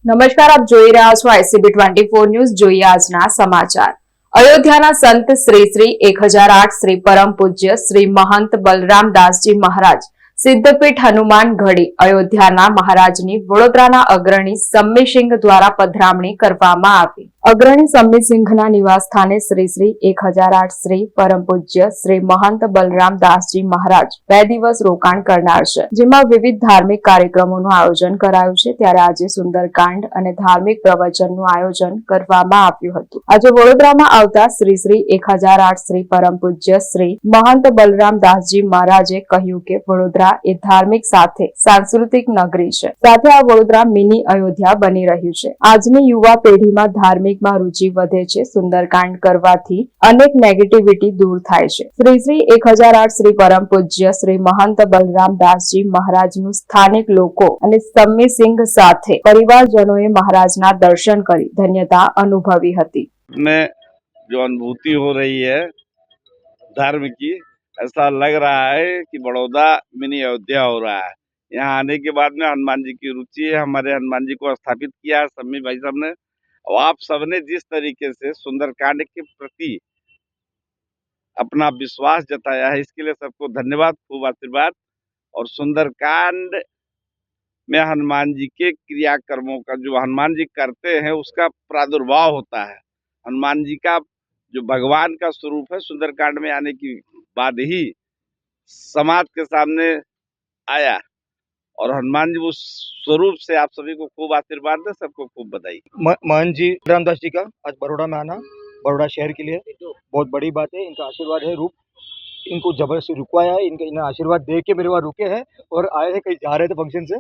નમસ્કાર, આપ જોઈ રહ્યા છો ICB24 ન્યૂઝ. જોઈએ આજના સમાચાર. અયોધ્યાના સંત શ્રી શ્રી 1008 શ્રી પરમ પૂજ્ય શ્રી મહંત બલરામદાસજી મહારાજ સિદ્ધપીઠ હનુમાન ગઢી અયોધ્યાના મહારાજની વડોદરાના અગ્રણી સમ્મીસિંહ દ્વારા પધરામણી કરવામાં આવી. અગ્રણી સમ્મીસિંહના નિવાસ સ્થાને શ્રી શ્રી 1008 શ્રી પરમ પૂજ્ય શ્રી મહંત બલરામદાસજી મહારાજ 2 દિવસ રોકાણ કરનાર છે, જેમાં વિવિધ ધાર્મિક કાર્યક્રમોનું આયોજન કરાયું છે. ત્યારે આજે સુંદરકાંડ અને ધાર્મિક પ્રવચનનું આયોજન કરવામાં આવ્યું હતું. આજે વડોદરામાં આવતા શ્રી શ્રી 1008 શ્રી પરમ પૂજ્ય શ્રી મહંત બલરામદાસજી મહારાજે કહ્યું કે વડોદરા એ ધાર્મિક સાથે સાંસ્કૃતિક નગરી છે. સાથે આ વડોદરા મિની અયોધ્યા બની રહ્યું છે. આજની યુવા પેઢીમાં ધાર્મિકમાં રુચિ વધે છે. સુંદરકાંડ કરવાથી અનેક નેગેટિવિટી દૂર થાય છે. શ્રી શ્રી 1008 શ્રી પરમ પૂજ્ય શ્રી મહંત બલરામદાસજી મહારાજનું સ્થાનિક લોકો અને સમ્મીસિંહ સાથે परिवारजनों महाराजना दर्शन કરી ધન્યતા અનુભવી હતી. में जो अनुभूति हो रही है धर्म की, ऐसा लग रहा है कि बड़ौदा मिनी अयोध्या हो रहा है। यहाँ आने के बाद में हनुमान जी की रुचि है, हमारे हनुमान जी को स्थापित किया है सम्मी भाई साहब ने, और आप सबने जिस तरीके से सुंदरकांड के प्रति अपना विश्वास जताया है, इसके लिए सबको धन्यवाद, खूब आशीर्वाद। और सुंदरकांड में हनुमान जी के क्रियाकर्मों का जो हनुमान जी करते हैं उसका प्रादुर्भाव होता है। हनुमान जी का जो भगवान का स्वरूप है सुंदरकांड में आने की बाद ही समाज के सामने आया, और हनुमान जी उस स्वरूप से आप सभी को खूब आशीर्वाद दे, सबको खूब बधाई। महंत जी रामदास जी का आज बड़ौदा में आना, बड़ौदा शहर के लिए बहुत बड़ी बात है। इनका आशीर्वाद है, रूप इनको जबरदस्ती रुकवाया है, इनका आशीर्वाद दे के मेरे वहाँ रुके हैं और आए हैं, कहीं जा रहे थे फंक्शन से।